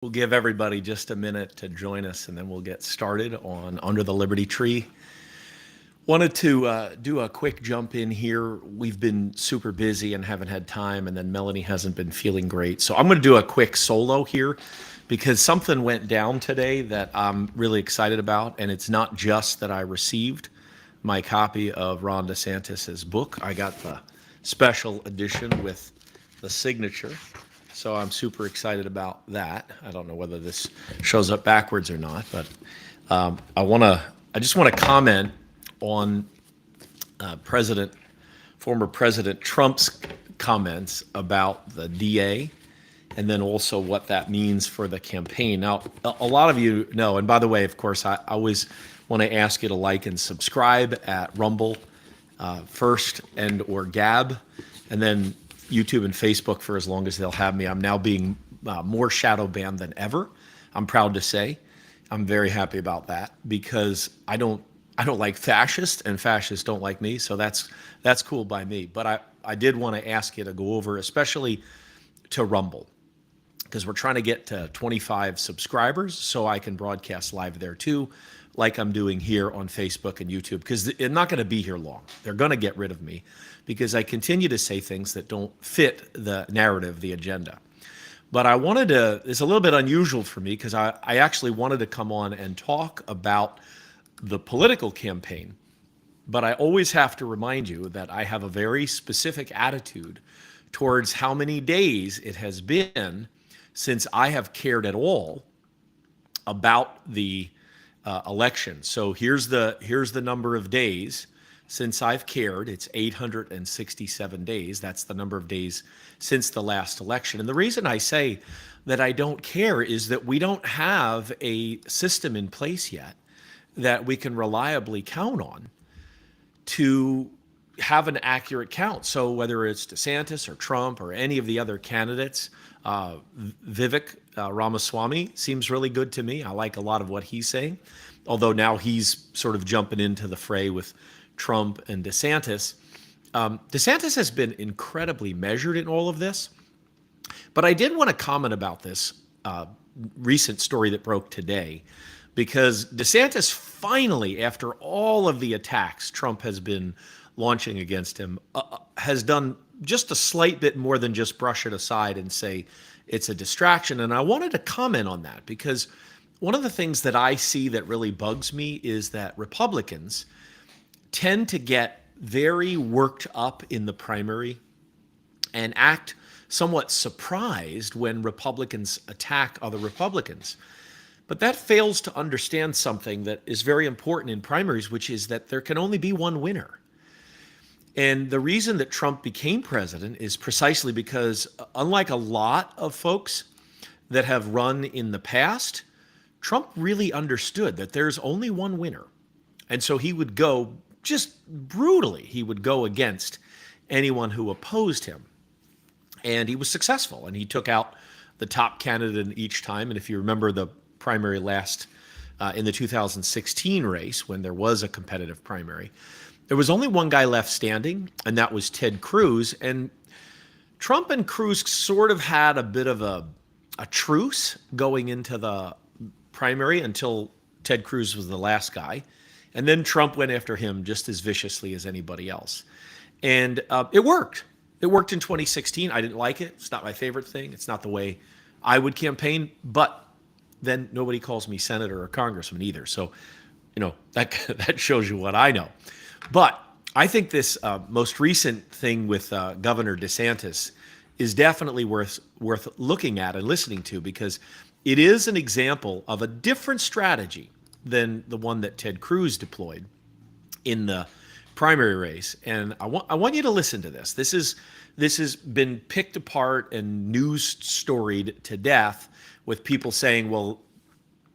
We'll give everybody just a minute to join us and then we'll get started on Under the Liberty Tree. Wanted to do a quick jump in here. We've been super busy and haven't had time, and then Melanie hasn't been feeling great. So I'm going to do a quick solo here because something went down today that I'm really excited about. And it's not just that I received my copy of Ron DeSantis's book. I got the special edition with the signature. So I'm super excited about that. I don't know whether this shows up backwards or not, but I just want to comment on former President Trump's comments about the DA, and then also what that means for the campaign. Now, a lot of you know, and by the way, of course, I always want to ask you to like and subscribe at Rumble first and or Gab, and then YouTube and Facebook for as long as they'll have me. I'm now being more shadow banned than ever. I'm proud to say. I'm very happy about that because I don't like fascists, and fascists don't like me. So that's cool by me. But I did want to ask you to go over, especially to Rumble, because we're trying to get to 25 subscribers so I can broadcast live there too, like I'm doing here on Facebook and YouTube, because they're not going to be here long. They're going to get rid of me because I continue to say things that don't fit the narrative, the agenda. But I wanted to, it's a little bit unusual for me because I actually wanted to come on and talk about the political campaign. But I always have to remind you that I have a very specific attitude towards how many days it has been since I have cared at all about the election. So here's the number of days since I've cared. It's 867 days. That's the number of days since the last election. And the reason I say that I don't care is that we don't have a system in place yet that we can reliably count on to have an accurate count. So whether it's DeSantis or Trump or any of the other candidates, Vivek Ramaswamy seems really good to me. I like a lot of what he's saying, although now he's sort of jumping into the fray with Trump and DeSantis. DeSantis has been incredibly measured in all of this, but I did want to comment about this recent story that broke today, because DeSantis finally, after all of the attacks Trump has been launching against him, has done just a slight bit more than just brush it aside and say it's a distraction. And I wanted to comment on that because one of the things that I see that really bugs me is that Republicans tend to get very worked up in the primary and act somewhat surprised when Republicans attack other Republicans. But that fails to understand something that is very important in primaries, which is that there can only be one winner. And the reason that Trump became president is precisely because, unlike a lot of folks that have run in the past, Trump really understood that there's only one winner. And so he would go just brutally, he would go against anyone who opposed him. And he was successful, and he took out the top candidate each time. And if you remember the primary last in the 2016 race, when there was a competitive primary, there was only one guy left standing, and that was Ted Cruz. And Trump and Cruz sort of had a bit of a truce going into the primary until Ted Cruz was the last guy. And then Trump went after him just as viciously as anybody else. And it worked. It worked in 2016. I didn't like it. It's not my favorite thing. It's not the way I would campaign. But then nobody calls me senator or congressman either. So, that shows you what I know. But I think this most recent thing with Governor DeSantis is definitely worth looking at and listening to, because it is an example of a different strategy than the one that Ted Cruz deployed in the primary race. And I want you to listen to this. This has been picked apart and news storied to death, with people saying, well,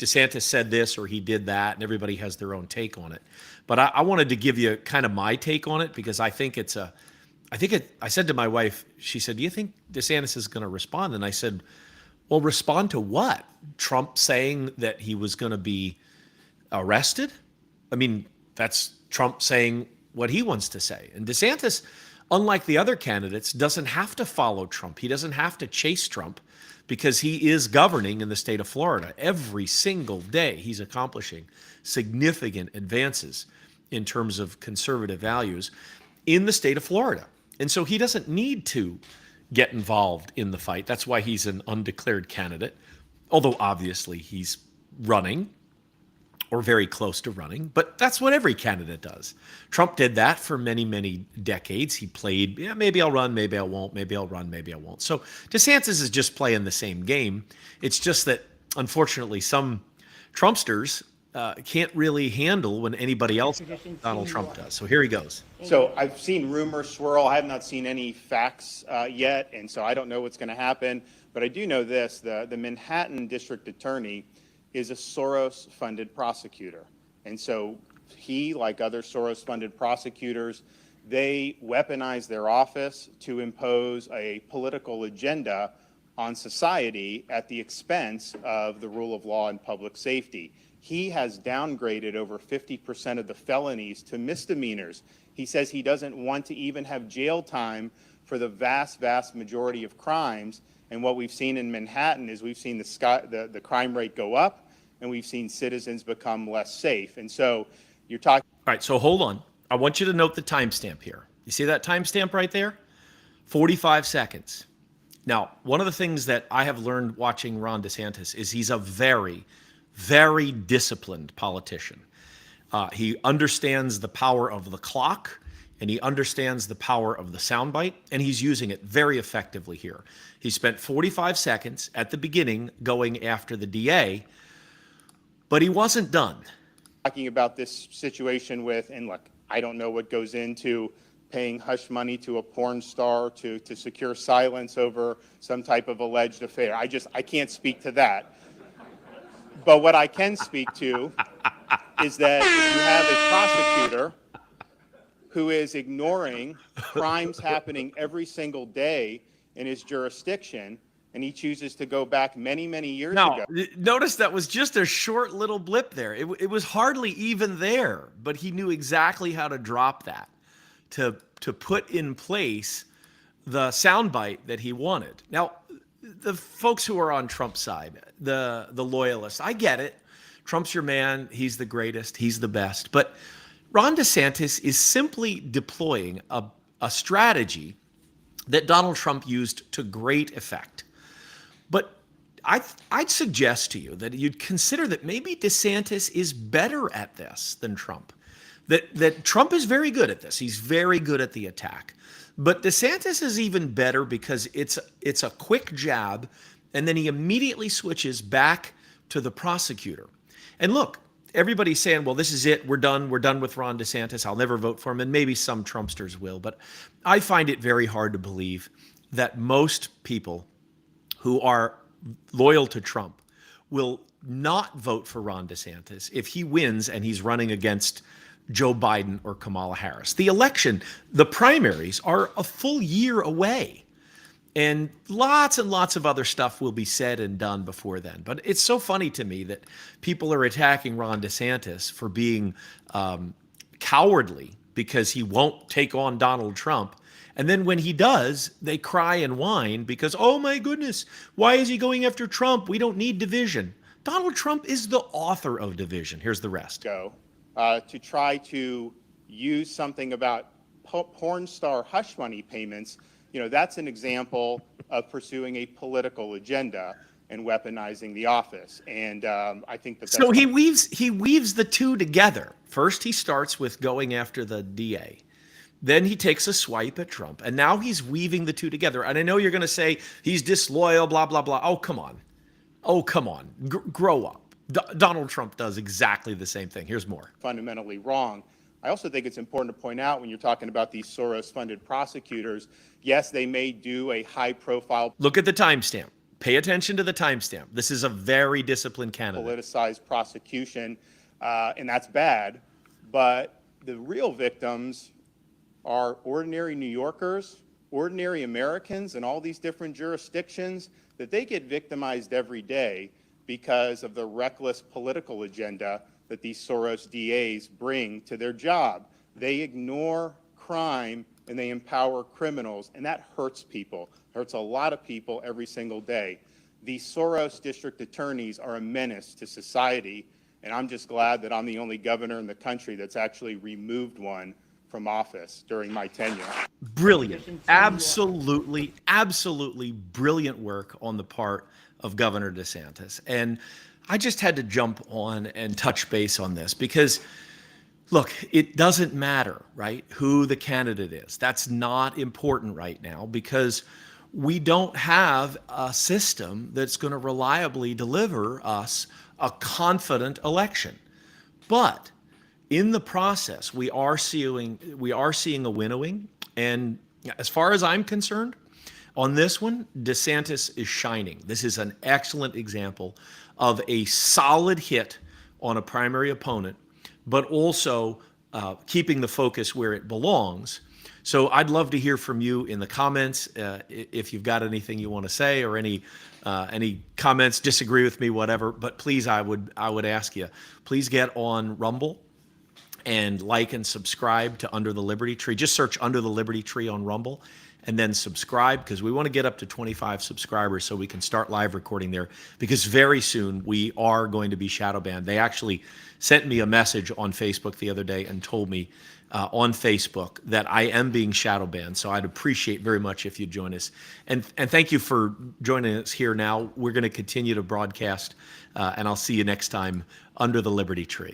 DeSantis said this or he did that, and everybody has their own take on it. But I wanted to give you kind of my take on it, because I said to my wife, she said, do you think DeSantis is going to respond? And I said, well, respond to what? Trump saying that he was going to be arrested? I mean, that's Trump saying what he wants to say. And DeSantis, unlike the other candidates, doesn't have to follow Trump. He doesn't have to chase Trump because he is governing in the state of Florida. Every single day, he's accomplishing significant advances in terms of conservative values in the state of Florida. And so he doesn't need to get involved in the fight. That's why he's an undeclared candidate, although obviously he's running or very close to running. But that's what every candidate does. Trump did that for many, many decades. He played, yeah, maybe I'll run, maybe I won't, maybe I'll run, maybe I won't. So DeSantis is just playing the same game. It's just that, unfortunately, some Trumpsters can't really handle when anybody else Donald Trump does. So here he goes. So I've seen rumors swirl. I have not seen any facts yet, and so I don't know what's going to happen. But I do know this: the Manhattan District Attorney is a Soros-funded prosecutor, and so he, like other Soros-funded prosecutors, they weaponize their office to impose a political agenda on society at the expense of the rule of law and public safety. He has downgraded over 50% of the felonies to misdemeanors. He says he doesn't want to even have jail time for the vast, vast majority of crimes. And what we've seen in Manhattan is we've seen the crime rate go up, and we've seen citizens become less safe. And so you're talking. All right, so hold on. I want you to note the timestamp here. You see that timestamp right there? 45 seconds. Now, one of the things that I have learned watching Ron DeSantis is he's a very, very disciplined politician. He understands the power of the clock, and he understands the power of the soundbite, and he's using it very effectively here. He spent 45 seconds at the beginning going after the DA, but he wasn't done. Talking about this situation with, and look, I don't know what goes into paying hush money to a porn star to secure silence over some type of alleged affair. I can't speak to that. But what I can speak to is that if you have a prosecutor who is ignoring crimes happening every single day in his jurisdiction, and he chooses to go back many, many years ago. Notice that was just a short little blip there. It was hardly even there, but he knew exactly how to drop that to put in place the soundbite that he wanted. Now, the folks who are on Trump's side, the loyalists, I get it. Trump's your man. He's the greatest. He's the best. But Ron DeSantis is simply deploying a strategy that Donald Trump used to great effect. But I'd suggest to you that you'd consider that maybe DeSantis is better at this than Trump. That Trump is very good at this. He's very good at the attack. But DeSantis is even better because it's a quick jab, and then he immediately switches back to the prosecutor. And look, everybody's saying, well, this is it. We're done with Ron DeSantis. I'll never vote for him. And maybe some Trumpsters will. But I find it very hard to believe that most people who are loyal to Trump will not vote for Ron DeSantis if he wins and he's running against Joe Biden or Kamala Harris. The election, the primaries are a full year away. And lots of other stuff will be said and done before then. But it's so funny to me that people are attacking Ron DeSantis for being cowardly because he won't take on Donald Trump. And then when he does, they cry and whine because, oh my goodness, why is he going after Trump? We don't need division. Donald Trump is the author of division. Here's the rest. To try to use something about porn star hush money payments, that's an example of pursuing a political agenda and weaponizing the office. And I think that's so he weaves the two together. First, he starts with going after the DA. Then he takes a swipe at Trump, and now he's weaving the two together. And I know you're going to say he's disloyal, blah, blah, blah. Oh, come on. Grow up. Donald Trump does exactly the same thing. Here's more. Fundamentally wrong. I also think it's important to point out when you're talking about these Soros-funded prosecutors, yes, they may do a high-profile. Look at the timestamp. Pay attention to the timestamp. This is a very disciplined candidate. Politicized prosecution, and that's bad. But the real victims are ordinary New Yorkers, ordinary Americans in all these different jurisdictions, that they get victimized every day because of the reckless political agenda that these Soros DAs bring to their job. They ignore crime and they empower criminals, and that hurts people. It hurts a lot of people every single day. These Soros district attorneys are a menace to society, and I'm just glad that I'm the only governor in the country that's actually removed one from office during my tenure. Brilliant. Absolutely, absolutely brilliant work on the part of Governor DeSantis. And I just had to jump on and touch base on this because, look, it doesn't matter, right, who the candidate is. That's not important right now because we don't have a system that's going to reliably deliver us a confident election. But in the process, we are seeing a winnowing. And as far as I'm concerned, on this one, DeSantis is shining. This is an excellent example of a solid hit on a primary opponent, but also keeping the focus where it belongs. So I'd love to hear from you in the comments if you've got anything you want to say or any comments, disagree with me, whatever. But please, I would ask you, please get on Rumble and like and subscribe to Under the Liberty Tree. Just search Under the Liberty Tree on Rumble and then subscribe because we want to get up to 25 subscribers so we can start live recording there because very soon we are going to be shadow banned. They actually sent me a message on Facebook the other day and told me on Facebook that I am being shadow banned. So I'd appreciate very much if you'd join us. And thank you for joining us here now. We're going to continue to broadcast and I'll see you next time under the Liberty Tree.